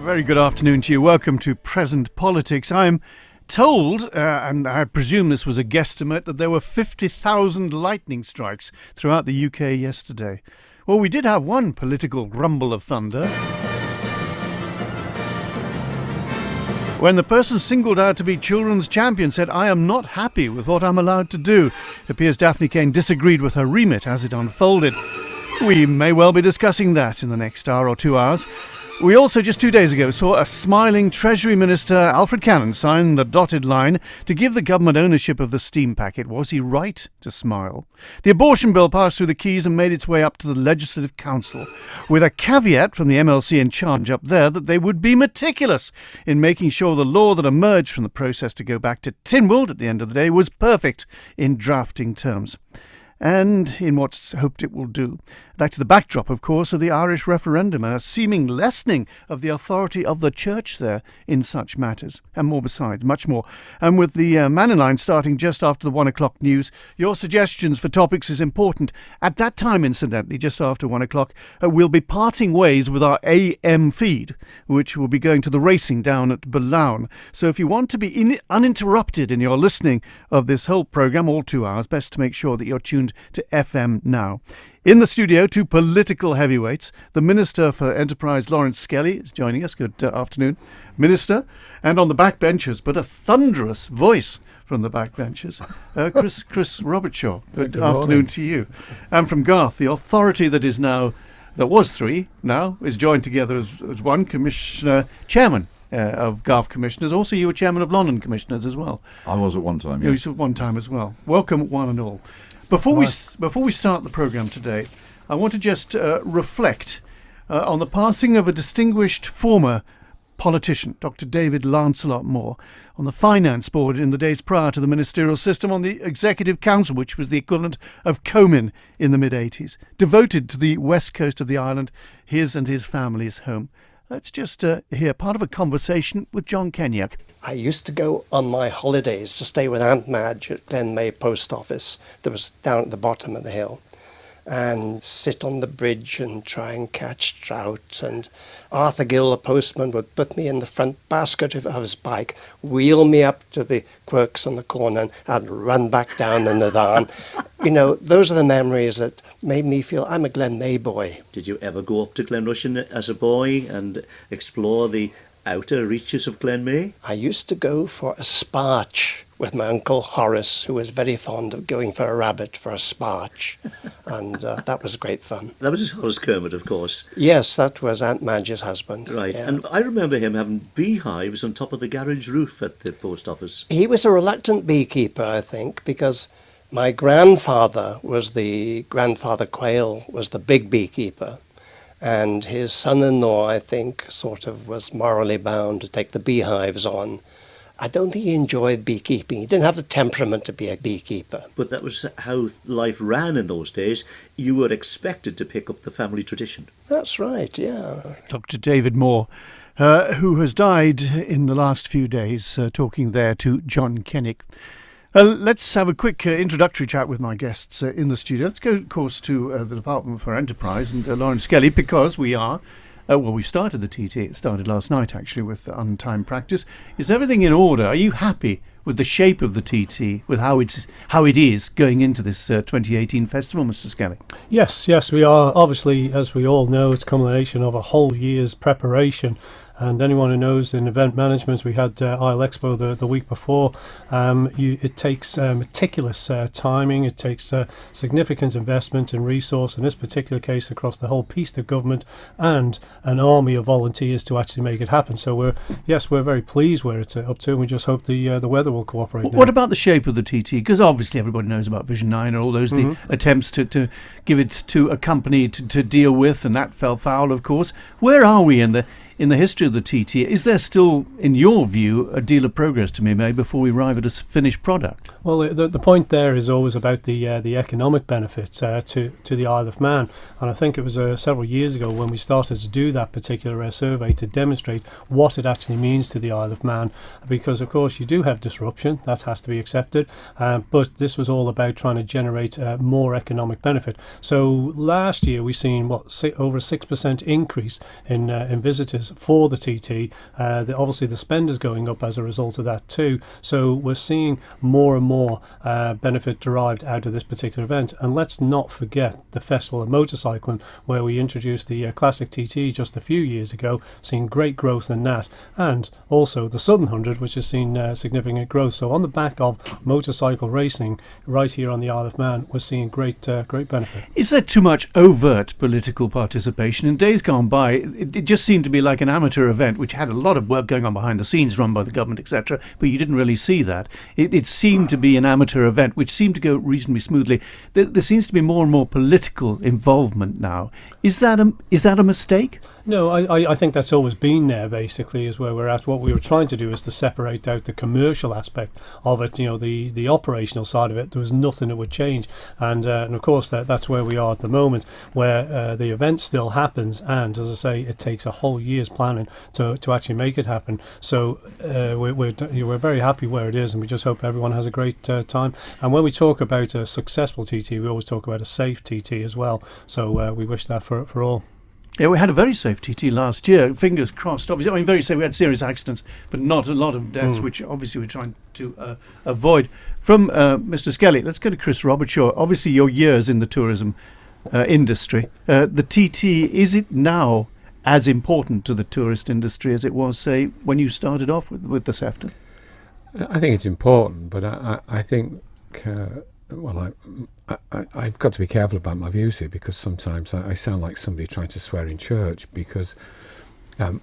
Very good afternoon to you. Welcome to Present Politics. I'm told, and I presume this was a guesstimate, that there were 50,000 lightning strikes throughout the UK yesterday. Well, we did have one political rumble of thunder when the person singled out to be children's champion said, "I am not happy with what I'm allowed to do." It appears Daphne Kane disagreed with her remit as it unfolded. We may well be discussing that in the next hour or 2 hours. We also, just 2 days ago, saw a smiling Treasury Minister, Alfred Cannon, sign the dotted line to give the government ownership of the steam packet. Was he right to smile? The abortion bill passed through the Keys and made its way up to the Legislative Council, with a caveat from the MLC in charge up there that they would be meticulous in making sure the law that emerged from the process to go back to Tynwald at the end of the day was perfect in drafting terms, and in what's hoped it will do. That to the backdrop, of course, of the Irish referendum and a seeming lessening of the authority of the church there in such matters, and more besides, much more. And with the man in line starting just after the 1 o'clock news, your suggestions for topics is important. At that time, incidentally, just after 1 o'clock, we'll be parting ways with our AM feed, which will be going to the racing down at Boulogne. So if you want to be uninterrupted in your listening of this whole programme, all 2 hours, best to make sure that you're tuned to FM now. In the studio, two political heavyweights. The Minister for Enterprise, Laurence Skelly, is joining us. Good afternoon, Minister. And on the backbenchers, but a thunderous voice from the backbenchers, Chris Robertshaw. Good afternoon to you. And from Garff, the authority that was three, now is joined together as one, Commissioner Chairman of Garff Commissioners. Also, you were Chairman of London Commissioners as well. I was at one time, yeah. You were at one time as well. Welcome, one and all. Before we start the programme today, I want to just reflect on the passing of a distinguished former politician, Dr. David Lancelot Moore, on the finance board in the days prior to the ministerial system, on the Executive Council, which was the equivalent of Comin in the mid-80s, devoted to the west coast of the island, his and his family's home. Let's just hear part of a conversation with John Kenyak. I used to go on my holidays to stay with Aunt Madge at Glenmay Post Office that was down at the bottom of the hill, and sit on the bridge and try and catch trout. And Arthur Gill, the postman, would put me in the front basket of his bike, wheel me up to the quirks on the corner, and I'd run back down the Nathan. You know, those are the memories that made me feel I'm a Glenmay boy. Did you ever go up to Glenrushen as a boy and explore the outer reaches of Glenmay? I used to go for a sparch with my Uncle Horace, who was very fond of going for a rabbit for a sparch. And that was great fun. That was Horace Kermit, of course. Yes, that was Aunt Madge's husband. Right, yeah. And I remember him having beehives on top of the garage roof at the post office. He was a reluctant beekeeper, I think, because my grandfather Quayle was the big beekeeper. And his son-in-law, I think, sort of was morally bound to take the beehives on. I don't think he enjoyed beekeeping. He didn't have the temperament to be a beekeeper. But that was how life ran in those days. You were expected to pick up the family tradition. That's right, yeah. Dr. David Moore, who has died in the last few days, talking there to John Kenyak. Let's have a quick introductory chat with my guests in the studio. Let's go, of course, to the Department for Enterprise and Laurence Skelly, because we are, we started the TT. It started last night, actually, with untimed practice. Is everything in order? Are you happy with the shape of the TT, with how it is going into this 2018 festival, Mr. Skelly? Yes, we are. Obviously, as we all know, it's a culmination of a whole year's preparation. And anyone who knows in event management, we had Isle Expo the week before. It takes meticulous timing. It takes significant investment and resource, in this particular case, across the whole piece of government and an army of volunteers to actually make it happen. So we're very pleased where it's up to, and we just hope the weather will cooperate. What about the shape of the TT? Because obviously everybody knows about Vision 9 and all those the attempts to give it to a company to deal with, and that fell foul, of course. Where are we in the history of the TT? Is there still, in your view, a deal of progress to be made before we arrive at a finished product? Well, the point there is always about the economic benefits to the Isle of Man, and I think it was several years ago when we started to do that particular survey to demonstrate what it actually means to the Isle of Man, because of course you do have disruption, that has to be accepted, but this was all about trying to generate more economic benefit. So last year we seen over a 6% increase in visitors is for the TT. Obviously, the spend is going up as a result of that too. So we're seeing more and more benefit derived out of this particular event. And let's not forget the Festival of Motorcycling, where we introduced the Classic TT just a few years ago, seeing great growth in that, and also the Southern 100, which has seen significant growth. So on the back of motorcycle racing right here on the Isle of Man, we're seeing great benefit. Is there too much overt political participation? In days gone by, it just seemed to be like an amateur event, which had a lot of work going on behind the scenes, run by the government, etc., but you didn't really see that. It seemed to be an amateur event, which seemed to go reasonably smoothly. There seems to be more and more political involvement now. Is that a mistake? No, I think that's always been there, basically, is where we're at. What we were trying to do is to separate out the commercial aspect of it, the operational side of it. There was nothing that would change. And of course, that's where we are at the moment, where the event still happens. And as I say, it takes a whole year's planning to actually make it happen. So we're very happy where it is, and we just hope everyone has a great time. And when we talk about a successful TT, we always talk about a safe TT as well. So we wish that for all. Yeah, we had a very safe TT last year. Fingers crossed. Obviously, very safe. We had serious accidents, but not a lot of deaths, which obviously we're trying to avoid. From Mr. Skelly, let's go to Chris Robertshaw. Obviously, your years in the tourism industry. The TT, is it now as important to the tourist industry as it was, say, when you started off with the SEFTA? I think it's important, but I think... I've got to be careful about my views here, because sometimes I sound like somebody trying to swear in church, because I'm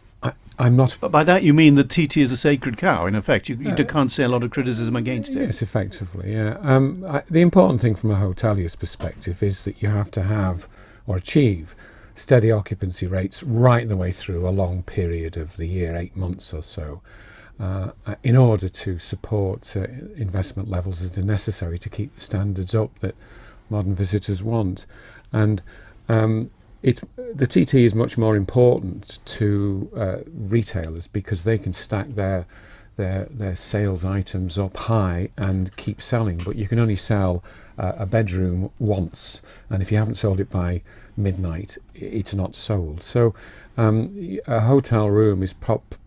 not... But by that you mean that TT is a sacred cow, in effect. You can't say a lot of criticism against it. Yes, effectively, yeah. The important thing from a hotelier's perspective is that you have to have or achieve steady occupancy rates right the way through a long period of the year, 8 months or so, in order to support investment levels that are necessary to keep the standards up that modern visitors want. And the TT is much more important to retailers, because they can stack their sales items up high and keep selling, but you can only sell a bedroom once, and if you haven't sold it by midnight, it's not sold. So a hotel room is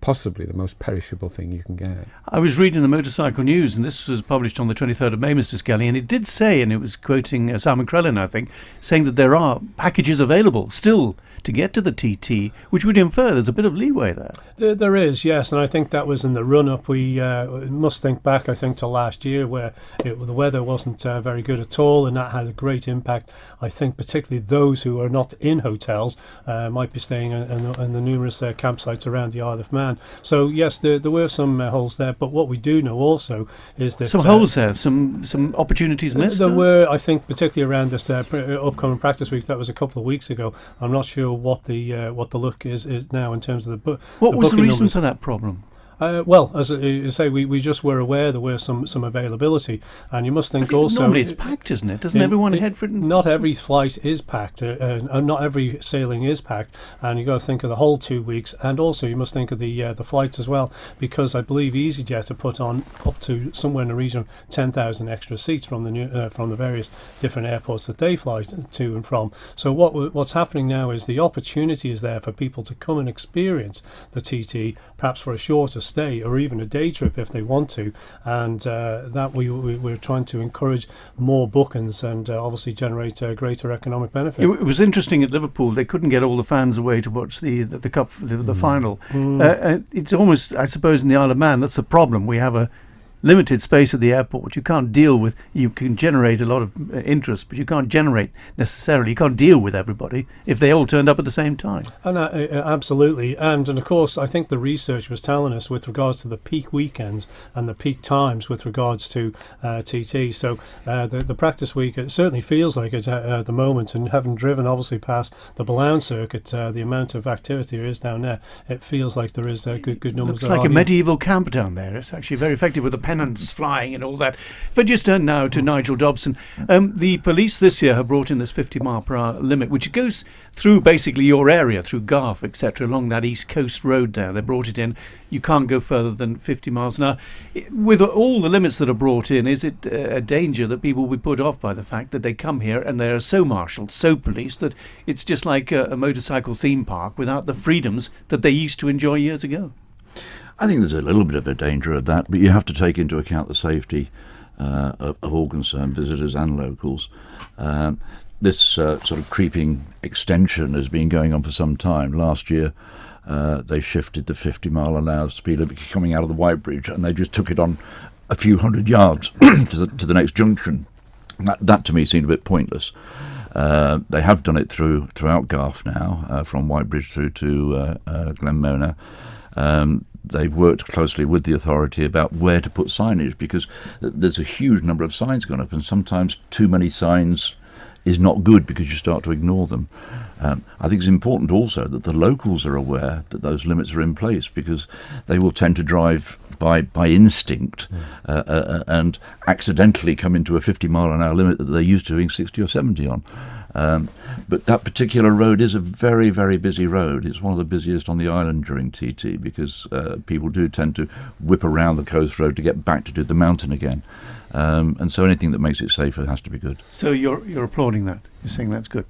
possibly the most perishable thing you can get. I was reading the Motorcycle News, and this was published on the 23rd of May, Mr. Skelly, and it did say, and it was quoting Simon Crellin, I think, saying that there are packages available still to get to the TT, which would infer there's a bit of leeway there. There is, yes, and I think that was in the run-up. We must think back, I think, to last year, where the weather wasn't very good at all, and that had a great impact. I think particularly those who are not in hotels might be staying in the numerous campsites around the Isle of Man. So yes, there were some holes there, but what we do know also is that... Some holes there, some opportunities missed? There were, I think, particularly around this upcoming practice week. That was a couple of weeks ago. I'm not sure what the look is now in terms of the book. What was the reason for that problem? Well, as you say, we just were aware there were some availability, and you must think also... Normally it's packed, isn't it? Doesn't everyone head for it? Not every flight is packed, not every sailing is packed, and you've got to think of the whole 2 weeks, and also you must think of the flights as well, because I believe EasyJet have put on up to somewhere in the region of 10,000 extra seats from the various different airports that they fly to and from. So what's happening now is the opportunity is there for people to come and experience the TT, perhaps for a shorter stay or even a day trip if they want to, and that we're trying to encourage more bookings and obviously generate greater economic benefit. It was interesting at Liverpool, they couldn't get all the fans away to watch the cup, the final. It's almost, I suppose, in the Isle of Man, that's the problem. We have a limited space at the airport. You can't deal with, you can generate a lot of interest, but you can't deal with everybody if they all turned up at the same time. And absolutely, and of course I think the research was telling us with regards to the peak weekends and the peak times with regards to TT. So the practice week, it certainly feels like it at the moment, and having driven obviously past the Boulogne circuit, the amount of activity there is down there, it feels like there is good numbers. It's like a medieval camp down there. It's actually very effective with the pennants flying and all that. If I just turn now to Nigel Dobson, the police this year have brought in this 50-mile-per-hour limit, which goes through basically your area, through Garff, etc., along that East Coast road there. They brought it in. You can't go further than 50 miles an hour. With all the limits that are brought in, is it a danger that people will be put off by the fact that they come here and they are so marshalled, so policed, that it's just like a motorcycle theme park without the freedoms that they used to enjoy years ago? I think there's a little bit of a danger of that, but you have to take into account the safety of all concerned, visitors and locals. This sort of creeping extension has been going on for some time. Last year, they shifted the 50-mile-an-hour speed limit coming out of the White Bridge, and they just took it on a few hundred yards to the next junction. That to me seemed a bit pointless. They have done it throughout Garff now, from White Bridge through to Glenmona. They've worked closely with the authority about where to put signage, because there's a huge number of signs gone up, and sometimes too many signs is not good because you start to ignore them. I think it's important also that the locals are aware that those limits are in place, because they will tend to drive by instinct and accidentally come into a 50-mile-an-hour limit that they're used to doing 60 or 70 on. But that particular road is a very, very busy road. It's one of the busiest on the island during TT, because people do tend to whip around the coast road to get back to do the mountain again. And so anything that makes it safer has to be good. So you're applauding that. You're saying that's good.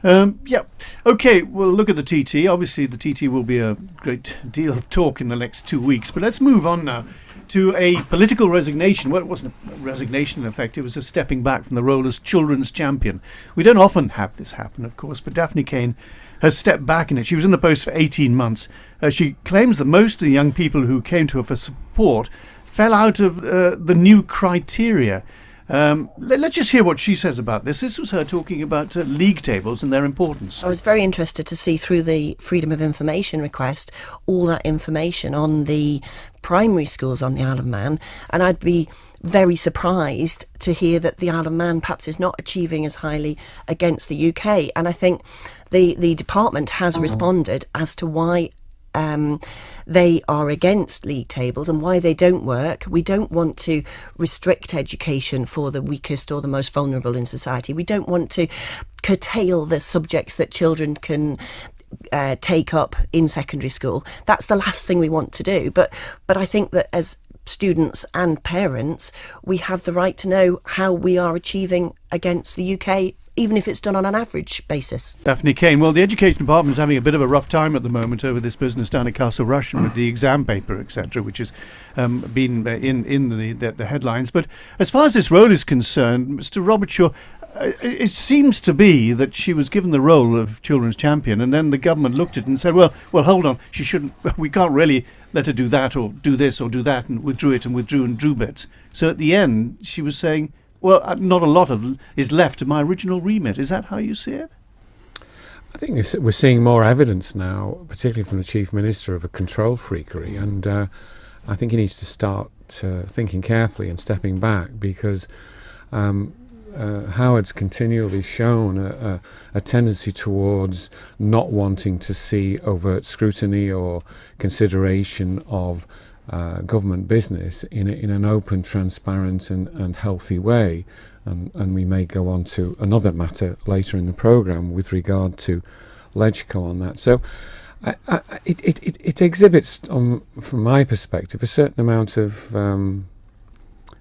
Yeah. Okay, we'll look at the TT. Obviously, the TT will be a great deal of talk in the next 2 weeks. But let's move on now to a political resignation. Well, it wasn't a resignation, in effect. It was a stepping back from the role as children's champion. We don't often have this happen, of course, but Daphne Kane has stepped back in it. She was in the post for 18 months. She claims that most of the young people who came to her for support fell out of the new criteria. Let's just hear what she says about this. This was her talking about league tables and their importance. I was very interested to see through the Freedom of Information request all that information on the primary schools on the Isle of Man, and I'd be very surprised to hear that the Isle of Man perhaps is not achieving as highly against the UK. And I think the department has responded as to why they are against league tables and why they don't work. We don't want to restrict education for the weakest or the most vulnerable in society. We don't want to curtail the subjects that children can take up in secondary school. That's the last thing we want to do. But I think that as students and parents, we have the right to know how we are achieving against the UK, even if it's done on an average basis. Daphne Kane, well, the Education Department is having a bit of a rough time at the moment over this business down at Castle Rushen with the exam paper, etc., which has been in the headlines. But as far as this role is concerned, Mr. Robertshaw, it seems to be that she was given the role of children's champion, and then the government looked at it and said, well, hold on, she shouldn't, we can't really let her do that or do this or do that, and withdrew and drew bits. So at the end, she was saying, well, not a lot of is left of my original remit. Is that how you see it? I think we're seeing more evidence now, particularly from the Chief Minister, of a control freakery, and I think he needs to start thinking carefully and stepping back, because Howard's continually shown a tendency towards not wanting to see overt scrutiny or consideration of government business in an open, transparent and healthy way. And we may go on to another matter later in the programme with regard to LegCo on that. So it exhibits, from my perspective, a certain amount of a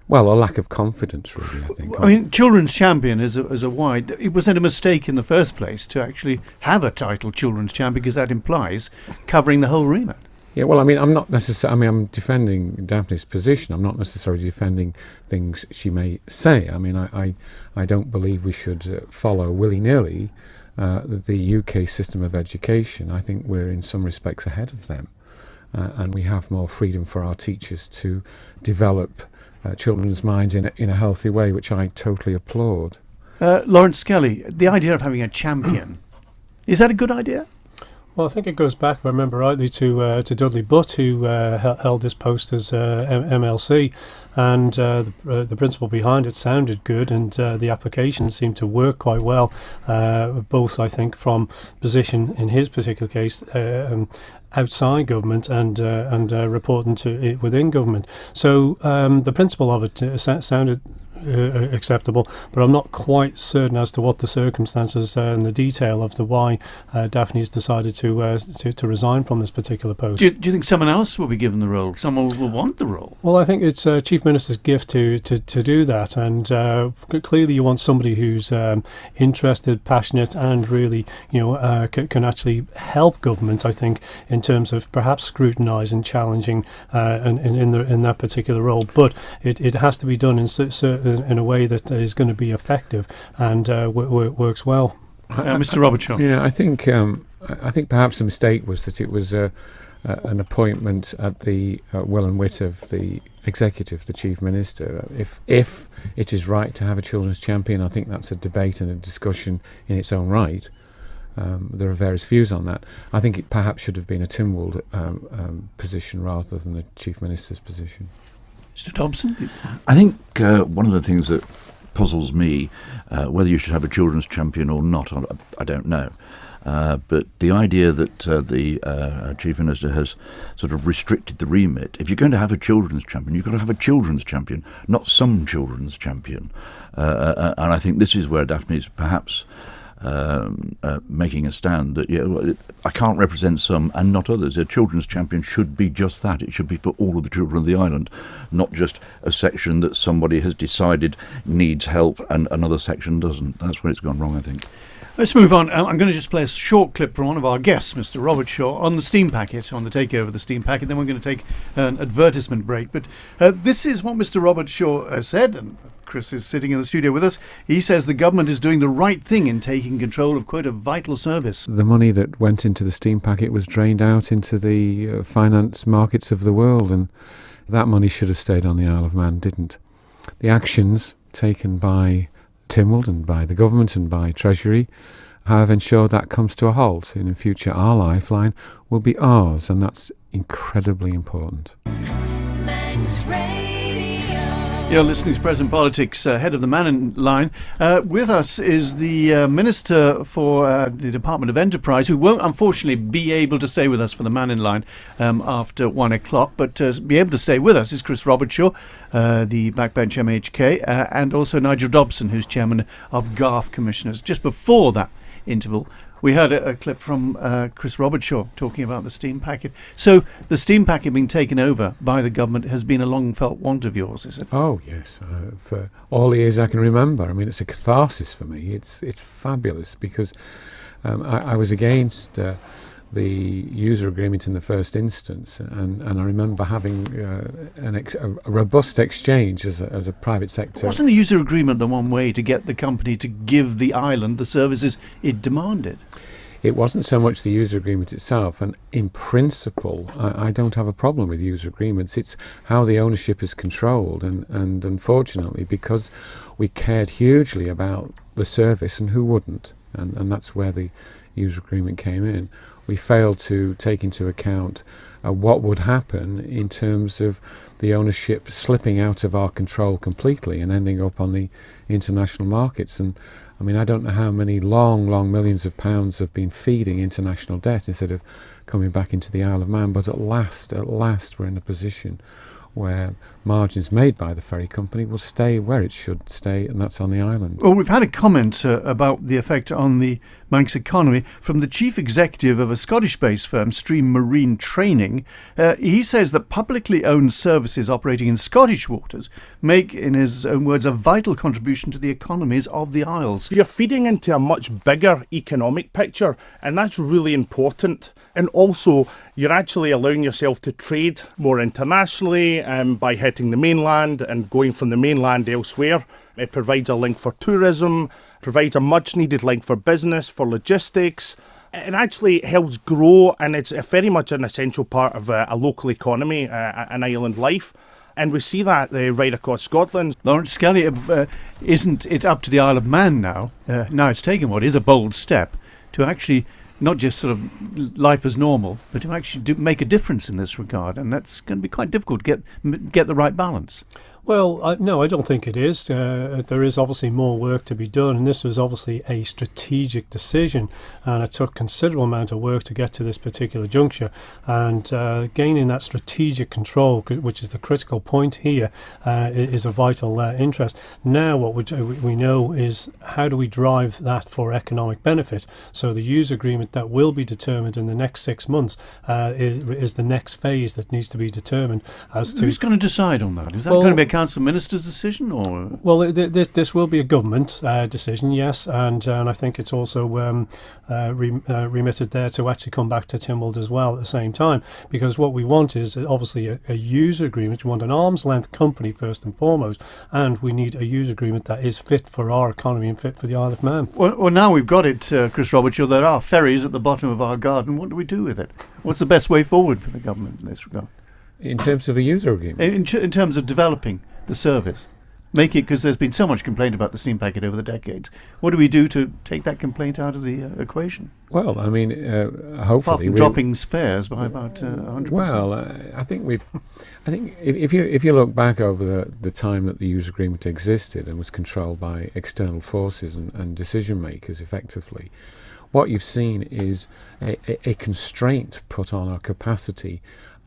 lack of confidence, really, I think. I mean, children's champion is a wide... It was a mistake in the first place to actually have a title children's champion, because that implies covering the whole remit. Yeah, well, I mean, I'm not necessarily... I'm defending Daphne's position. I'm not necessarily defending things she may say. I mean, I don't believe we should follow willy-nilly the UK system of education. I think we're in some respects ahead of them. And we have more freedom for our teachers to develop children's minds in a healthy way, which I totally applaud. Laurence, Skelly, the idea of having a champion, is that a good idea? Well, I think it goes back, if I remember rightly, to Dudley Butt, who held this post as MLC, and the principle behind it sounded good, and the application seemed to work quite well, both, I think, from position, in his particular case, outside government and reporting to it within government. So the principle of it sounded acceptable, but I'm not quite certain as to what the circumstances and the detail of the why Daphne's decided to resign from this particular post. Do you think someone else will be given the role? Someone will want the role? Well, I think it's Chief Minister's gift to do that, and clearly you want somebody who's interested, passionate, and really can actually help government, I think, in terms of perhaps scrutinising, challenging in that particular role. But it has to be done in a way that is going to be effective and works well. Mr. Robertshaw. Yeah, I think perhaps the mistake was that it was an appointment at the will and wit of the executive, the Chief Minister. If it is right to have a children's champion, I think that's a debate and a discussion in its own right. There are various views on that. I think it perhaps should have been a Tynwald position rather than the Chief Minister's position. Mr. Dobson? I think one of the things that puzzles me, whether you should have a children's champion or not, I don't know. But the idea that the Chief Minister has sort of restricted the remit, if you're going to have a children's champion, you've got to have a children's champion, not some children's champion. And I think this is where Daphne's perhaps making a stand that I can't represent some and not others. A children's champion should be just that. It should be for all of the children of the island, not just a section that somebody has decided needs help and another section doesn't. That's where it's gone wrong, I think. Let's move on. I'm going to just play a short clip from one of our guests, Mr. Robertshaw, on the steam packet, on the takeover of the steam packet. Then we're going to take an advertisement break. But this is what Mr. Robertshaw said, and Chris is sitting in the studio with us. He says the government is doing the right thing in taking control of, quote, a vital service. The money that went into the steam packet was drained out into the finance markets of the world, and that money should have stayed on the Isle of Man, didn't. The actions taken by Tynwald and by the government and by Treasury have ensured that comes to a halt. In the future, our lifeline will be ours, and that's incredibly important. You're listening to Present Politics, head of the Man in Line. With us is the Minister for the Department of Enterprise, who won't unfortunately be able to stay with us for the Man in Line after 1 o'clock, but be able to stay with us is Chris Robertshaw, the backbench MHK, and also Nigel Dobson, who's Chairman of Garff Commissioners. Just before that interval, we heard a clip from Chris Robertshaw talking about the steam packet. So the steam packet being taken over by the government has been a long-felt want of yours, is it? Oh, yes. For all the years I can remember. I mean, it's a catharsis for me. It's fabulous because I was against the user agreement in the first instance, and I remember having a robust exchange as a private sector. Wasn't the user agreement the one way to get the company to give the island the services it demanded? It wasn't so much the user agreement itself, and in principle I don't have a problem with user agreements. It's how the ownership is controlled, and unfortunately, because we cared hugely about the service, and who wouldn't, and that's where the user agreement came in, we failed to take into account what would happen in terms of the ownership slipping out of our control completely and ending up on the international markets. And I mean, I don't know how many long millions of pounds have been feeding international debt instead of coming back into the Isle of Man, but at last we're in a position where margins made by the ferry company will stay where it should stay, and that's on the island. Well, we've had a comment about the effect on the Manx economy from the chief executive of a Scottish-based firm, Stream Marine Training. He says that publicly owned services operating in Scottish waters make, in his own words, a vital contribution to the economies of the Isles. You're feeding into a much bigger economic picture, and that's really important. And also, you're actually allowing yourself to trade more internationally by hitting the mainland and going from the mainland elsewhere. It provides a link for tourism, provides a much needed link for business, for logistics. It actually helps grow, and it's very much an essential part of a local economy, an island life. And we see that right across Scotland. Laurence, Skelly, isn't it up to the Isle of Man now? Now it's taken what is a bold step to actually not just sort of life as normal, but to actually make a difference in this regard, and that's going to be quite difficult to get the right balance. Well, no, I don't think it is. There is obviously more work to be done, and this was obviously a strategic decision, and it took considerable amount of work to get to this particular juncture. And gaining that strategic control, which is the critical point here, is a vital interest. Now, what we know is how do we drive that for economic benefit? So the use agreement that will be determined in the next 6 months is the next phase that needs to be determined. As to who's going to decide on that? Is that going to be a council minister's decision, or? Well, this will be a government decision, yes, and I think it's also remitted there to actually come back to Tynwald as well at the same time, because what we want is obviously a user agreement. We want an arm's length company first and foremost, and we need a user agreement that is fit for our economy and fit for the Isle of Man. Well, now we've got it, Chris Robertshaw. There are ferries at the bottom of our garden. What do we do with it? What's the best way forward for the government in this regard? In terms of a user agreement? In terms of developing the service. Make it, because there's been so much complaint about the steam packet over the decades. What do we do to take that complaint out of the equation? Well, I mean, Apart hopefully from dropping fares by about 100%. Well, I think if you look back over the time that the user agreement existed and was controlled by external forces and decision makers effectively, what you've seen is a constraint put on our capacity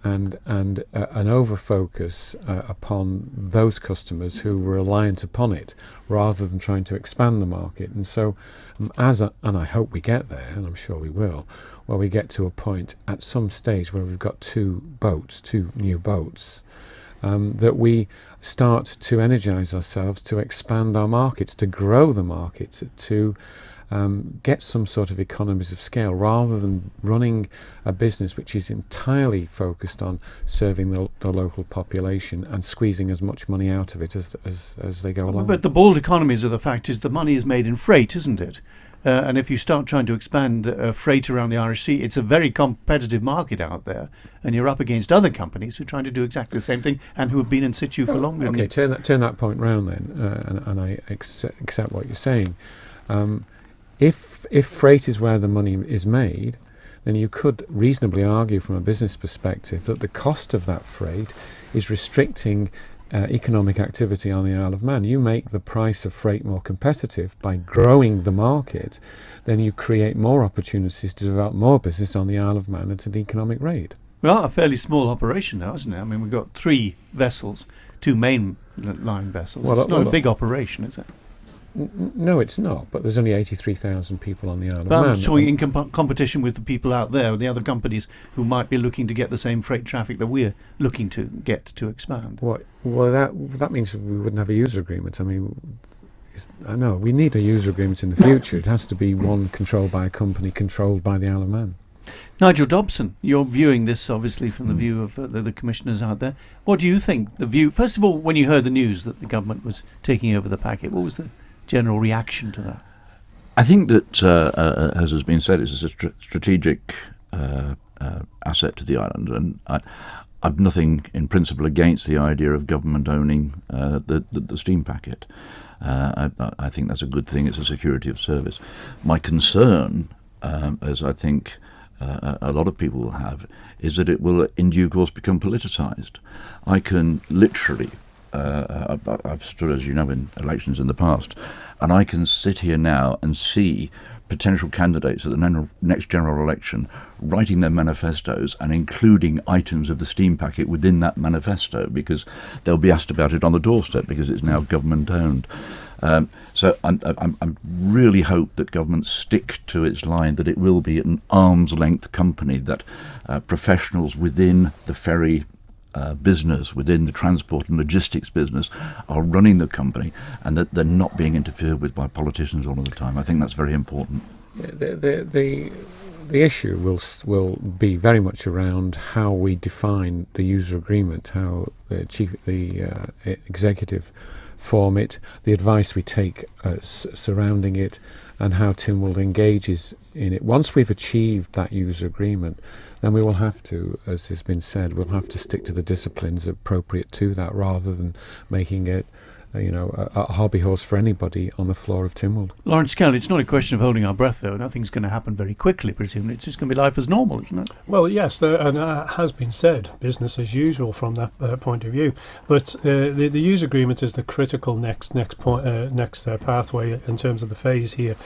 and an over-focus upon those customers who were reliant upon it rather than trying to expand the market. And so, and I hope we get there, and I'm sure we will, where we get to a point at some stage where we've got two new boats, that we start to energise ourselves to expand our markets, to grow the markets, to get some sort of economies of scale, rather than running a business which is entirely focused on serving the local population and squeezing as much money out of it as they go along. But the bald economies of the fact is the money is made in freight, isn't it? And if you start trying to expand freight around the Irish Sea, it's a very competitive market out there, and you're up against other companies who are trying to do exactly the same thing and who have been in situ for longer. Okay, turn that point round then, and I accept what you're saying. If freight is where the money is made, then you could reasonably argue from a business perspective that the cost of that freight is restricting economic activity on the Isle of Man. You make the price of freight more competitive by growing the market, then you create more opportunities to develop more business on the Isle of Man at an economic rate. Well, a fairly small operation now, isn't it? I mean, we've got 3 vessels, 2 main line vessels. It's not a big operation, is it? No, it's not, but there's only 83,000 people on the Isle of Man. Man. So in competition with the people out there, the other companies who might be looking to get the same freight traffic that we're looking to get to expand. Well, that means we wouldn't have a user agreement. I mean, I know, we need a user agreement in the future. It has to be one controlled by a company controlled by the Isle of Man. Nigel Dobson, you're viewing this obviously from the view of the commissioners out there. What do you think? First of all, when you heard the news that the government was taking over the packet, what was the general reaction to that? I think that, as has been said, it's a strategic asset to the island, and I've nothing in principle against the idea of government owning the steam packet. I think that's a good thing. It's a security of service. My concern, as I think a lot of people will have, is that it will in due course become politicised. I can literally I've stood, as you know, in elections in the past, and I can sit here now and see potential candidates at the next general election writing their manifestos and including items of the steam packet within that manifesto, because they'll be asked about it on the doorstep because it's now government owned. So I'm really hope that government stick to its line that it will be an arm's length company, that professionals within the ferry business, within the transport and logistics business, are running the company, and that they're not being interfered with by politicians all of the time. I think that's very important. The issue will be very much around how we define the user agreement, how the executive form it, the advice we take surrounding it, and how Tynwald engages in it. Once we've achieved that user agreement, then we will have to, as has been said, we'll have to stick to the disciplines appropriate to that, rather than making it a hobby horse for anybody on the floor of Tynwald. Laurence, Skelly, it's not a question of holding our breath, though. Nothing's going to happen very quickly, presumably. It's just going to be life as normal, isn't it? Well, yes, and has been said, business as usual from that point of view. But the use agreement is the critical next pathway in terms of the phase here.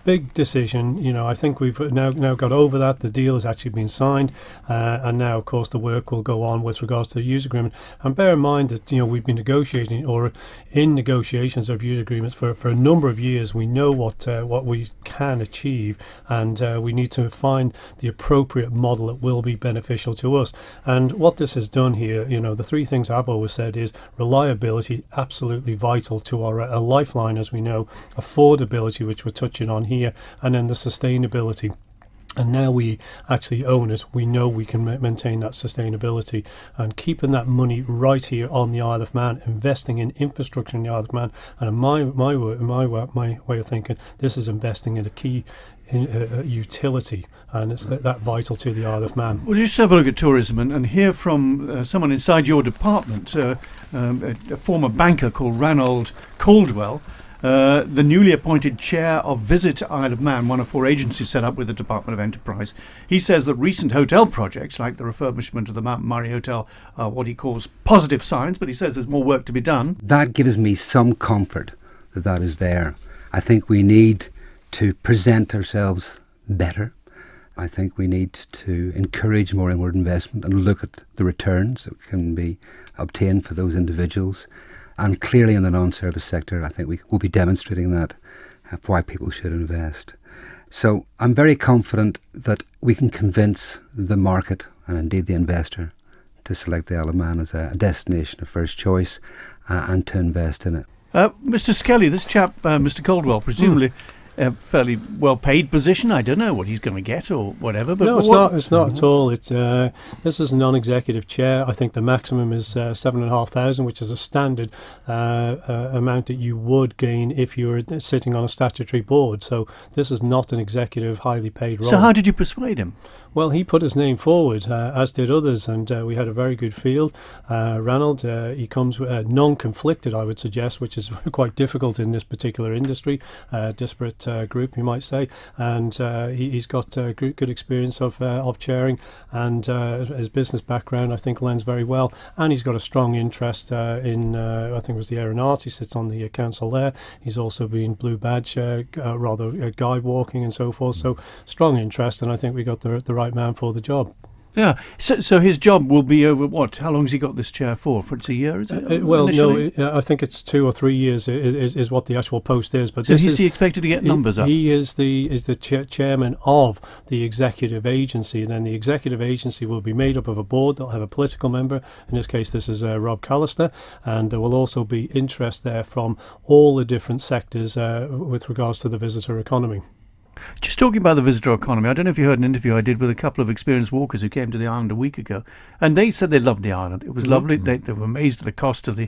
Big decision. I think we've now got over that. The deal has actually been signed, and now, of course, the work will go on with regards to the use agreement. And bear in mind that we've been negotiating or in negotiations of use agreements for a number of years. We know what we can achieve, and we need to find the appropriate model that will be beneficial to us. And what this has done here, the three things I've always said is reliability, absolutely vital to our a lifeline, as we know, affordability, which we're touching on here, and then the sustainability. And now we actually own it. We know we can maintain that sustainability, and keeping that money right here on the Isle of Man, investing in infrastructure in the Isle of Man. And in my way of thinking, this is investing in a key utility, and it's that vital to the Isle of Man. Well, just have a look at tourism and hear from someone inside your department, a former banker called Ranald Caldwell, the newly appointed chair of Visit Isle of Man, one of 4 agencies set up with the Department of Enterprise. He says that recent hotel projects, like the refurbishment of the Mount Murray Hotel, are what he calls positive signs, but he says there's more work to be done. That gives me some comfort that is there. I think we need to present ourselves better. I think we need to encourage more inward investment and look at the returns that can be obtained for those individuals. And clearly in the non-service sector, I think we will be demonstrating that, why people should invest. So I'm very confident that we can convince the market and indeed the investor to select the Isle of Man as a destination of first choice and to invest in it. Mr. Skelly, this chap, Mr. Caldwell, presumably a fairly well-paid position. I don't know what he's going to get or whatever. But no, it's not. It's not at all. This is a non-executive chair. I think the maximum is 7,500, which is a standard amount that you would gain if you were sitting on a statutory board. So this is not an executive, highly paid role. So how did you persuade him? Well, he put his name forward, as did others, and we had a very good field. Ranald, he comes non-conflicted, I would suggest, which is quite difficult in this particular industry, disparate group, you might say, and he's got good experience of chairing, and his business background, I think, lends very well, and he's got a strong interest in, I think it was the Aeronaut. He sits on the council there. He's also been Blue Badge, guide walking and so forth, so strong interest, and I think we got the right man for the job. Yeah. So his job will be over what? How long has he got this chair for? For it's a year, is it? Well, no, I think it's 2 or 3 years is what the actual post is. But so is he expected to get numbers up? He is the chairman of the executive agency, and then the executive agency will be made up of a board. They'll have a political member. In this case, this is Rob Callister, and there will also be interest there from all the different sectors with regards to the visitor economy. Just talking about the visitor economy, I don't know if you heard an interview I did with a couple of experienced walkers who came to the island a week ago, and they said they loved the island. It was lovely. They were amazed at the cost of the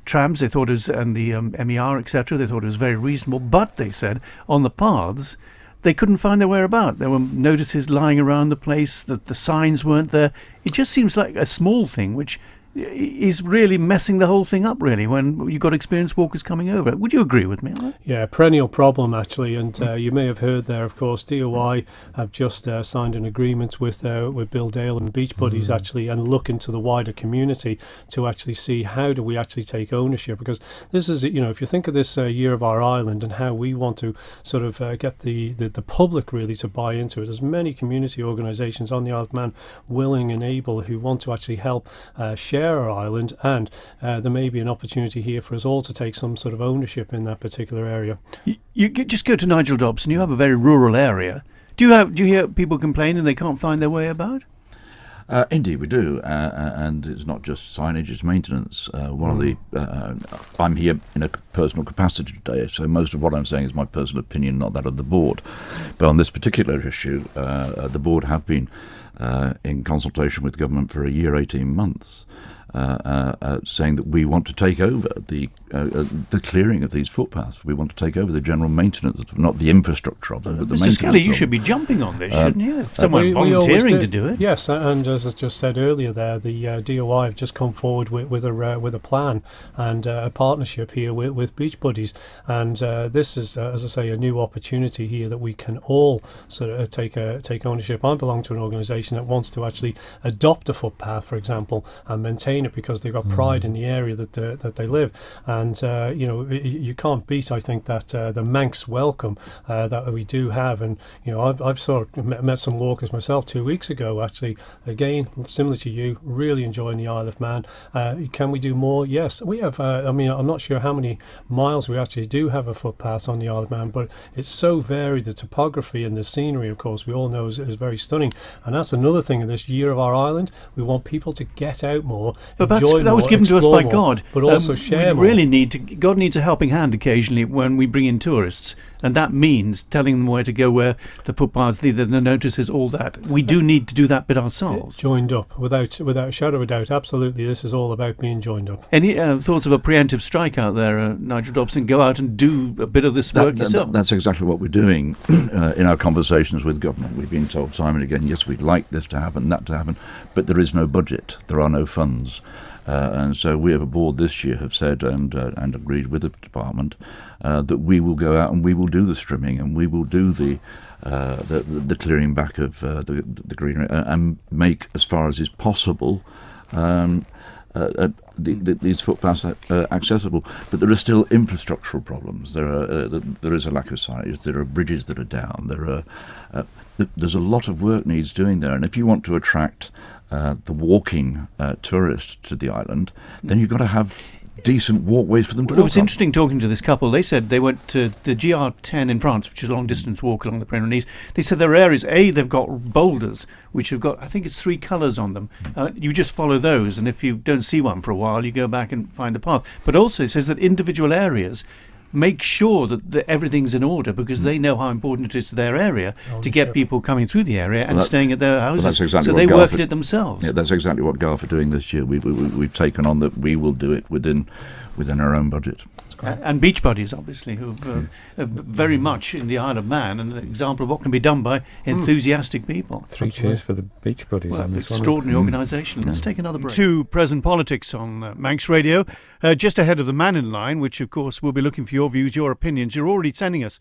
trams. They thought it was, and the MER, etc. They thought it was very reasonable. But they said on the paths, they couldn't find their way about. There were notices lying around the place, that the signs weren't there. It just seems like a small thing, which is really messing the whole thing up, really, when you've got experienced walkers coming over. Would you agree with me on that? Yeah, perennial problem, actually, and you may have heard there, of course, DOI have just signed an agreement with Bill Dale and Beach Buddies, actually, and look into the wider community to actually see how do we actually take ownership, because this is, if you think of this year of our island and how we want to sort of get the public really to buy into it, there's many community organisations on the Isle of Man willing and able who want to actually help share our island, and there may be an opportunity here for us all to take some sort of ownership in that particular area. You just go to Nigel, Dobson. You have a very rural area. Do you hear people complaining they can't find their way about? Indeed, we do, and it's not just signage; it's maintenance. I'm here in a personal capacity today, so most of what I'm saying is my personal opinion, not that of the board. But on this particular issue, the board have been in consultation with government for a year, 18 months. saying that we want to take over the clearing of these footpaths. We want to take over the general maintenance, not the infrastructure of them, but the Mr. maintenance. Skelly, you of should them. be jumping on this, shouldn't you? Someone We always volunteering do. to do it. Yes, and as I just said earlier there, the DOI have just come forward with a plan and a partnership here with Beach Buddies, and this is, as I say, a new opportunity here that we can all sort of take ownership. I belong to an organisation that wants to actually adopt a footpath, for example, and maintain it because they've got pride in the area that they live, and you can't beat, I think, that the Manx welcome that we do have. And I've sort of met some walkers myself 2 weeks ago, actually, again similar to you, really enjoying the Isle of Man. Can we do more? Yes, we have. I'm not sure how many miles we actually do have a footpath on the Isle of Man, but it's so varied. The topography and the scenery, of course, we all know is very stunning, and that's another thing in this year of our island. We want people to get out more, But enjoy that was more, given to us explore by more, God. but also share more. Really God needs a helping hand occasionally when we bring in tourists, and that means telling them where to go, where the footpaths lead, the notices, all that. We do need to do that bit ourselves. Joined up, without a shadow of a doubt. Absolutely, this is all about being joined up. Any thoughts of a preemptive strike out there, Nigel Dobson? Go out and do a bit of this work yourself. That's exactly what we're doing in our conversations with government. We've been told time and again, yes, we'd like this to happen, that to happen, but there is no budget, there are no funds. And so we as a board this year have said and agreed with the department that we will go out and we will do the strimming and we will do the clearing back of the greenery and make, as far as is possible, these footpaths accessible. But there are still infrastructural problems. There is a lack of signage. There are bridges that are down. There's a lot of work needs doing there. And if you want to attract the walking tourist to the island, then you've got to have decent walkways for them to Well, it walk was on. interesting talking to this couple. They said they went to the GR10 in France, which is a long-distance walk along the Pyrenees. They said there are areas, they've got boulders, which have got, I think it's 3 colours on them. You just follow those, and if you don't see one for a while, you go back and find the path. But also it says that individual areas make sure that everything's in order, because they know how important it is to their area to get people coming through the area and staying at their houses. that's exactly so what they Garff worked had- it themselves. Yeah, that's exactly what Garff are doing this year. We've taken on that we will do it within our own budget. And Beach Buddies, obviously, who are very much in the Isle of Man, and an example of what can be done by enthusiastic people. 3 cheers for the Beach Buddies Well, on this one. extraordinary organisation. Let's take another break. To Present Politics on Manx Radio. Just ahead of the Man in Line, which, of course, we'll be looking for your views, your opinions. You're already sending us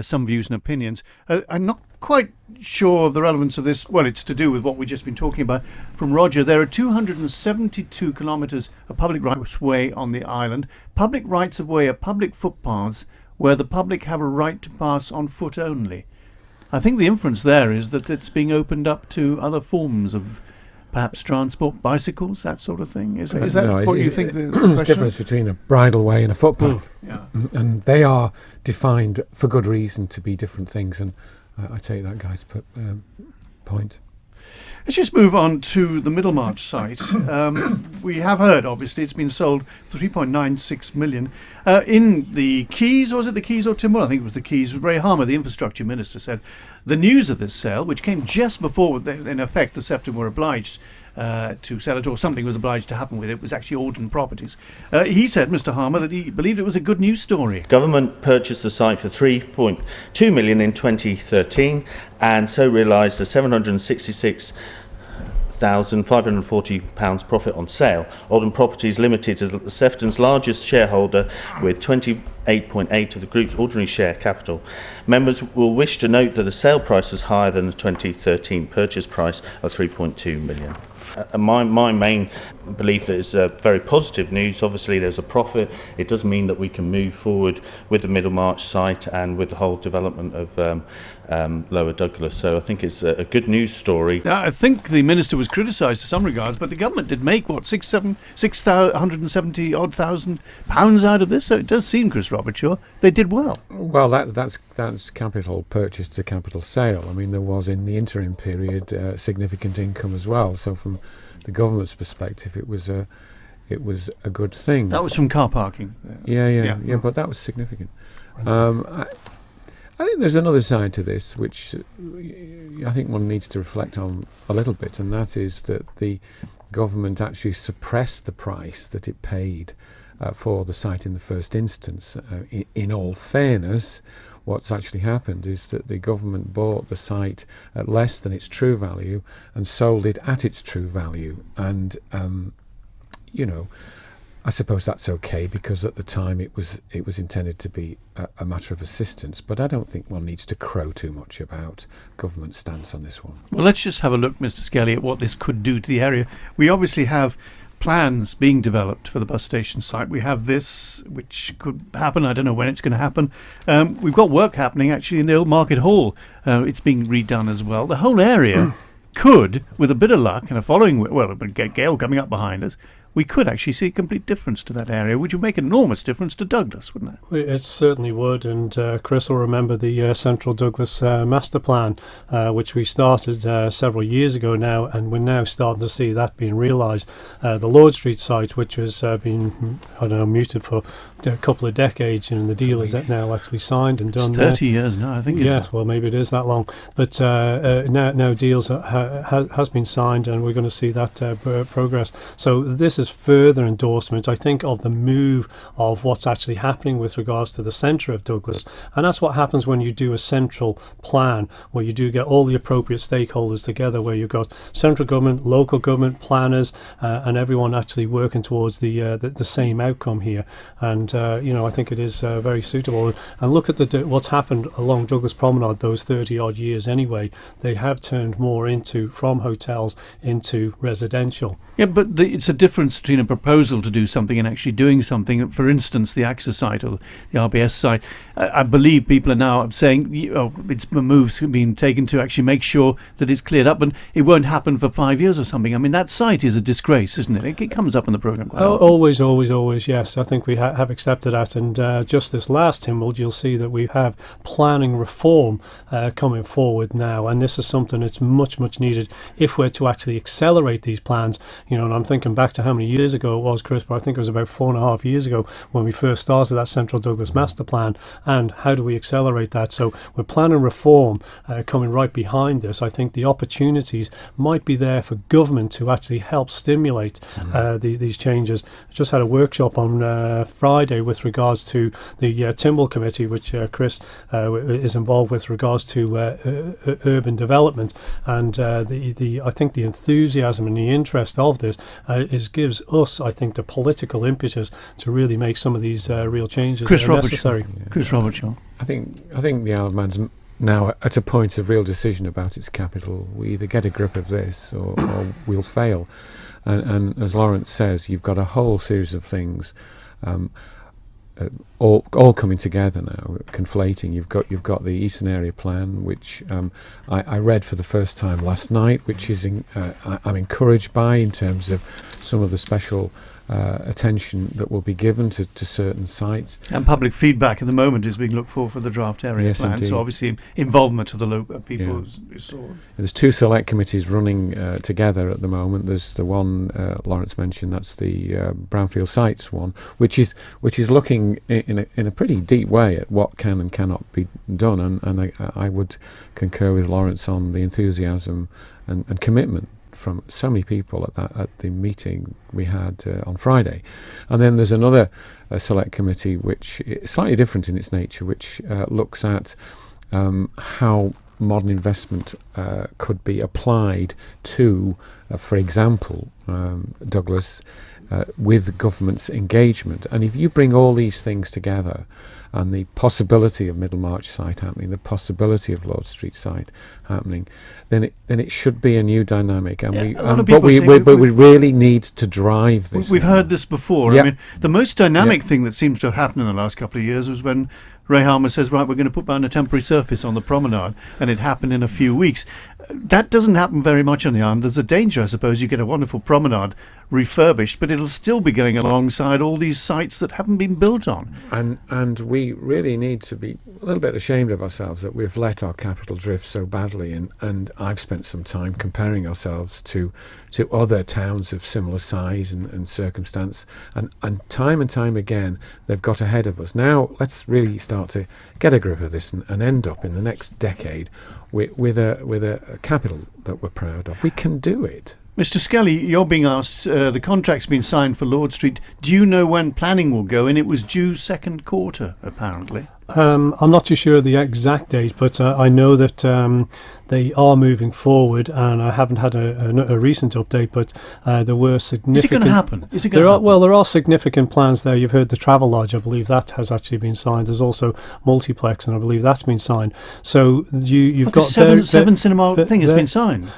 some views and opinions. I'm not quite sure of the relevance of this. Well, it's to do with what we've just been talking about. From Roger, there are 272 kilometres of public rights of way on the island. Public rights of way are public footpaths where the public have a right to pass on foot only. I think the inference there is that it's being opened up to other forms of perhaps transport, bicycles, that sort of thing. Is that No, what it's- you think? There's The a difference between a bridleway and a footpath. Yeah. And they are defined for good reason to be different things, and I take that guy's point. Let's just move on to the Middlemarch site. We have heard, obviously, it's been sold for 3.96 million. In the Keys, or was it the Keys or Timor? I think it was the Keys. Ray Harmer, the infrastructure minister, said the news of this sale, which came just before, in effect, the Sefton were obliged to sell it, or something was obliged to happen with it, was actually Alden Properties. He said, Mr. Harmer, that he believed it was a good news story. Government purchased the site for £3.2 million in 2013 and so realised a £766,540 profit on sale. Alden Properties Limited is Sefton's largest shareholder with 28.8% of the group's ordinary share capital. Members will wish to note that the sale price is higher than the 2013 purchase price of £3.2 million. My main belief that it's very positive news. Obviously there's a profit. It does mean that we can move forward with the Middlemarch site and with the whole development of Lower Douglas. So I think it's a good news story. Now, I think the minister was criticised to some regards, but the government did make, what, £670,000 out of this? So it does seem, Chris Robertshaw, they did well. Well, that's capital purchase to capital sale. I mean, there was in the interim period significant income as well. So from the government's perspective, it was a good thing. That was from car parking. Yeah, but that was significant. I think there's another side to this which I think one needs to reflect on a little bit, and that is that the government actually suppressed the price that it paid for the site in the first instance. In all fairness, what's actually happened is that the government bought the site at less than its true value and sold it at its true value. And, I suppose that's okay, because at the time it was intended to be a matter of assistance. But I don't think one needs to crow too much about government stance on this one. Well, let's just have a look, Mr. Skelly, at what this could do to the area. We obviously have plans being developed for the bus station site. We have this, which could happen. I don't know when it's going to happen. We've got work happening actually in the old Market Hall. It's being redone as well. The whole area could, with a bit of luck and a following, gale coming up behind us, we could actually see a complete difference to that area, which would make an enormous difference to Douglas, wouldn't it? It certainly would, and Chris will remember the Central Douglas master plan, which we started several years ago now, and we're now starting to see that being realised. The Lord Street site, which has been, muted for a couple of decades, and the deal is now actually signed and done. It's 30 years now, I think. Well, maybe it is that long, but now deals has been signed, and we're going to see that progress. So this is further endorsement, I think, of the move of what's actually happening with regards to the centre of Douglas. And that's what happens when you do a central plan, where you do get all the appropriate stakeholders together, where you've got central government, local government, planners, and everyone actually working towards the same outcome here. And I think it is very suitable. And look at what's happened along Douglas Promenade those 30 odd years anyway. They have turned more from hotels into residential. Yeah, but it's a difference between a proposal to do something and actually doing something. For instance, the AXA site or the RBS site, I believe people are now saying it's moves being taken to actually make sure that it's cleared up, and it won't happen for 5 years or something. I mean, that site is a disgrace, isn't it? It comes up in the programme quite often. Always, yes. I think we have accepted that, and just this last Timwell, you'll see that we have planning reform coming forward now, and this is something that's much needed if we're to actually accelerate these plans. And I'm thinking back to how many years ago it was, Chris, but I think it was about 4.5 years ago when we first started that Central Douglas master plan, and how do we accelerate that? So we're planning reform coming right behind this. I think the opportunities might be there for government to actually help stimulate these changes. I just had a workshop on Friday with regards to the Timwell Committee, which Chris is involved with regards to urban development, and I think the enthusiasm and the interest of this gives us, I think, the political impetus to really make some of these real changes that are necessary. Chris Robertshaw. I think the Isle of Man's now at a point of real decision about its capital. We either get a grip of this or we'll fail. And as Laurence says, you've got a whole series of things all coming together now, conflating. You've got the Eastern Area Plan, which I read for the first time last night, which is I'm encouraged by in terms of some of the special attention that will be given to certain sites. And public feedback at the moment is being looked for the draft area plan. Indeed. So obviously involvement of the local people. Yeah. There's two select committees running together at the moment. There's the one Laurence mentioned, that's the Brownfield Sites one, which is looking in a pretty deep way at what can and cannot be done. And I would concur with Laurence on the enthusiasm and commitment from so many people at the meeting we had on Friday. And then there's another select committee which is slightly different in its nature, which looks at how modern investment could be applied to, for example, Douglas, with government's engagement. And if you bring all these things together, and the possibility of Middlemarch site happening, the possibility of Lord Street site happening, then it should be a new dynamic. And we really need to drive this. We've heard this before. Yep. I mean, the most dynamic thing that seems to have happened in the last couple of years was when Ray Harmer says, right, we're going to put down a temporary surface on the promenade, and it happened in a few weeks. That doesn't happen very much on the island. There's a danger, I suppose. You get a wonderful promenade refurbished, but it'll still be going alongside all these sites that haven't been built on. And we really need to be a little bit ashamed of ourselves that we've let our capital drift so badly. And I've spent some time comparing ourselves to other towns of similar size and circumstance, and time again they've got ahead of us. Now let's really start to get a grip of this and end up in the next decade with a capital that we're proud of. We can do it. Mr. Skelly, you're being asked, the contract's been signed for Lord Street. Do you know when planning will go in? It was due second quarter, apparently. I'm not too sure of the exact date, but I know that they are moving forward, and I haven't had a recent update, but there were significant... Is it going to happen? Is it going to happen? Well, there are significant plans there. You've heard the Travel Lodge, I believe that has actually been signed. There's also Multiplex, and I believe that's been signed. So you've got... The seven cinema thing has been signed.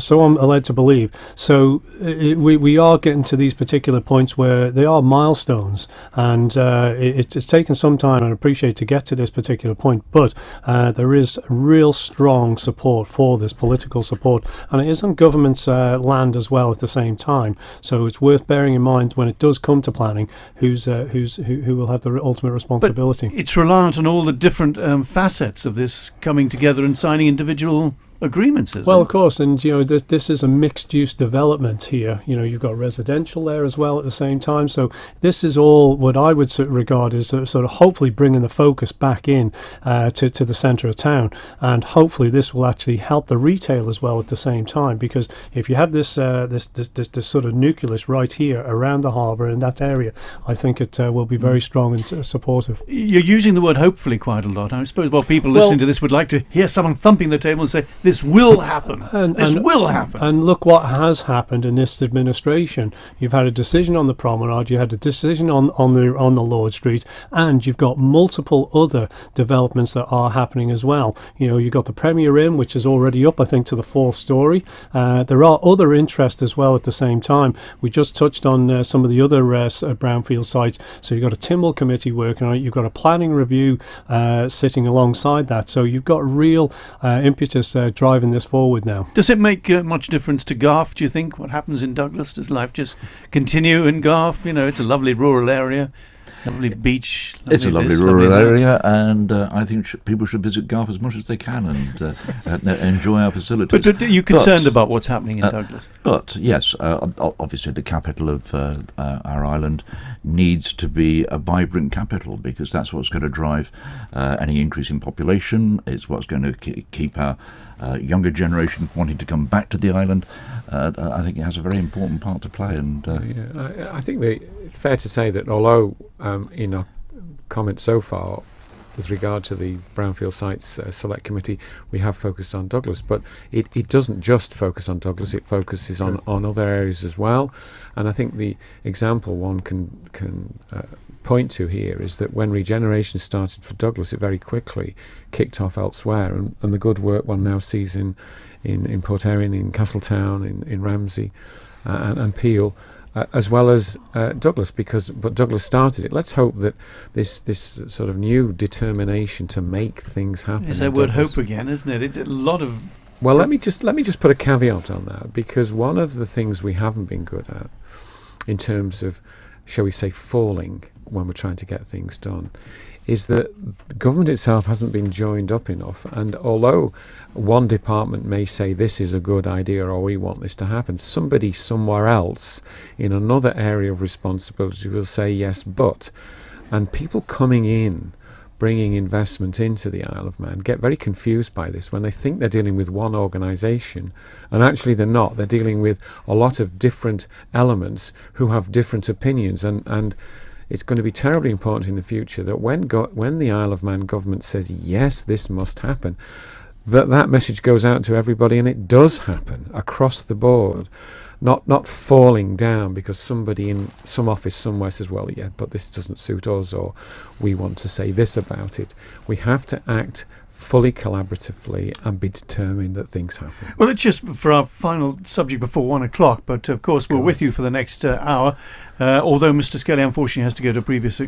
So I'm led to believe. So we are getting to these particular points where they are milestones, and it's taken some time, and I appreciate to get to this particular point, but there is real strong support for this, political support, and it is on government's land as well at the same time. So it's worth bearing in mind when it does come to planning who will have the ultimate responsibility. But it's reliant on all the different facets of this coming together and signing individual agreements, isn't it? Of course, and this is a mixed-use development here. You've got residential there as well at the same time. So this is all what I would regard as sort of hopefully bringing the focus back in to the centre of town, and hopefully this will actually help the retail as well at the same time. Because if you have this sort of nucleus right here around the harbour in that area, I think it will be very strong and supportive. You're using the word "hopefully" quite a lot. I suppose people listening to this would like to hear someone thumping the table and say, this will happen. This will happen. And look what has happened in this administration. You've had a decision on the promenade, you had a decision on the Lord Street, and you've got multiple other developments that are happening as well. You've got the Premier Inn, which is already up, I think, to the 4th story. There are other interests as well at the same time. We just touched on some of the other brownfield sites. So you've got a Timble committee working on it. You've got a planning review sitting alongside that. So you've got real impetus driving this forward now. Does it make much difference to Garff, do you think, what happens in Douglas? Does life just continue in Garff? It's a lovely rural area, lovely beach. It's a lovely rural area, and I think people should visit Garff as much as they can and enjoy our facilities. But are you concerned about what's happening in Douglas? But yes, obviously the capital of our island needs to be a vibrant capital, because that's what's going to drive any increase in population. It's what's going to keep our younger generation wanting to come back to the island. I think it has a very important part to play. And I think it's fair to say that although in our comments so far with regard to the Brownfield Sites Select Committee, we have focused on Douglas, but it doesn't just focus on Douglas, it focuses on other areas as well. And I think the example one can point to here is that when regeneration started for Douglas, it very quickly kicked off elsewhere, and the good work one now sees in Port Erin, in Castletown, in Ramsey and Peel, as well as Douglas, but Douglas started it. Let's hope that this sort of new determination to make things happen. Is that word hope again, isn't it? It's a lot of... Well, let me just put a caveat on that, because one of the things we haven't been good at in terms of, shall we say, falling when we're trying to get things done, is that the government itself hasn't been joined up enough. And although one department may say this is a good idea or we want this to happen, somebody somewhere else in another area of responsibility will say yes, but. And people coming in, bringing investment into the Isle of Man, get very confused by this when they think they're dealing with one organisation, and actually they're not. They're dealing with a lot of different elements who have different opinions, and it's going to be terribly important in the future that when the Isle of Man government says yes, this must happen, that message goes out to everybody, and it does happen across the board. Not falling down because somebody in some office somewhere says, well, yeah, but this doesn't suit us, or we want to say this about it. We have to act fully collaboratively and be determined that things happen. Well, it's just for our final subject before 1 o'clock, but of course we're with you for the next hour. Although Mr. Skelly unfortunately has to go to a previous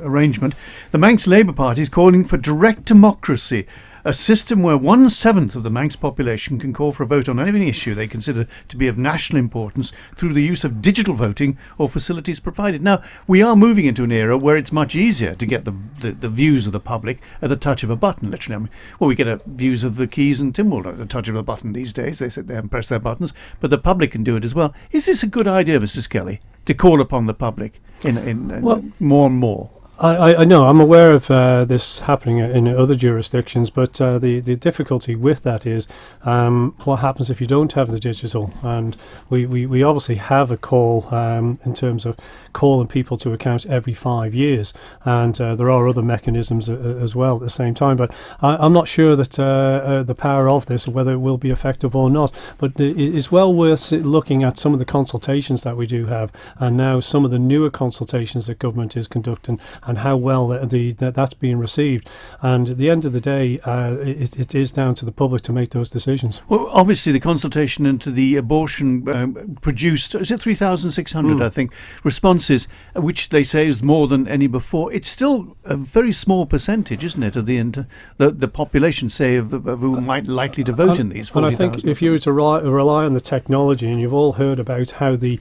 arrangement. The Manx Labour Party is calling for direct democracy, a system where 1/7 of the Manx population can call for a vote on any issue they consider to be of national importance through the use of digital voting or facilities provided. Now, we are moving into an era where it's much easier to get the views of the public at the touch of a button, literally. We get views of the Keys and Timble at the touch of a button these days. They sit there and press their buttons, but the public can do it as well. Is this a good idea, Mr. Skelly, to call upon the public in more and more? I know, I'm aware of this happening in other jurisdictions, but the difficulty with that is what happens if you don't have the digital. And we obviously have a call in terms of calling people to account every 5 years, and there are other mechanisms as well at the same time. But I'm not sure that the power of this, whether it will be effective or not, but it's well worth looking at some of the consultations that we do have, and now some of the newer consultations that government is conducting, and how well that's being received. And at the end of the day, it is down to the public to make those decisions. Well, obviously, the consultation into the abortion produced, is it 3,600, I think, responses, which they say is more than any before. It's still a very small percentage, isn't it, of the population, say, of who might likely to vote in these 40,000. And I think if you were to rely on the technology, and you've all heard about how the,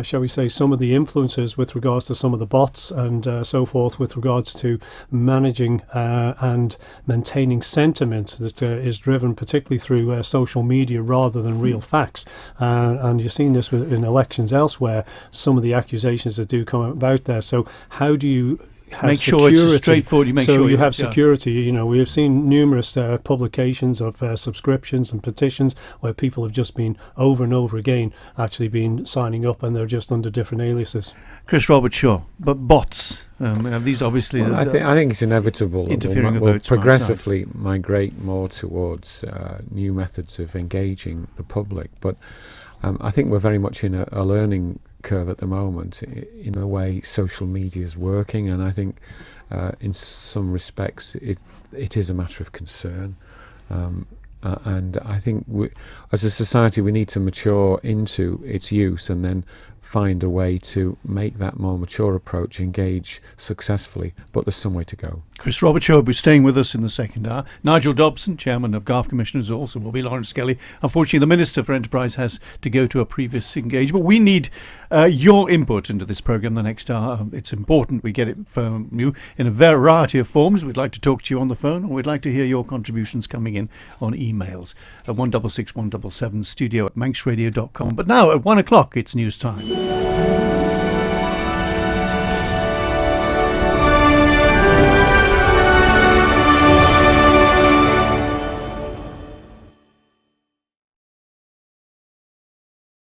shall we say, some of the influences with regards to some of the bots and so forth, with regards to managing and maintaining sentiment that is driven particularly through social media rather than real facts. And you've seen this in elections elsewhere, some of the accusations that do come about there. So how do you make sure it's straightforward? You have security. You know, we have seen numerous publications of subscriptions and petitions where people have just been over and over again actually been signing up, and they're just under different aliases. Chris Robertshaw, but bots. These obviously. Well, I think it's inevitable that we'll progressively migrate more towards new methods of engaging the public. But I think we're very much in a learning curve at the moment in the way social media is working, and I think in some respects it is a matter of concern, and I think as a society we need to mature into its use and then find a way to make that more mature approach engage successfully, but there's some way to go. Chris Robertshaw will be staying with us in the second hour. Nigel Dobson, Chairman of Garff Commissioners, also will be. Laurence Skelly. Unfortunately, the Minister for Enterprise has to go to a previous engagement. We need your input into this programme the next hour. It's important we get it from you in a variety of forms. We'd like to talk to you on the phone, or we'd like to hear your contributions coming in on emails at 166 177 studio@manxradio.com. But now at 1 o'clock, it's news time.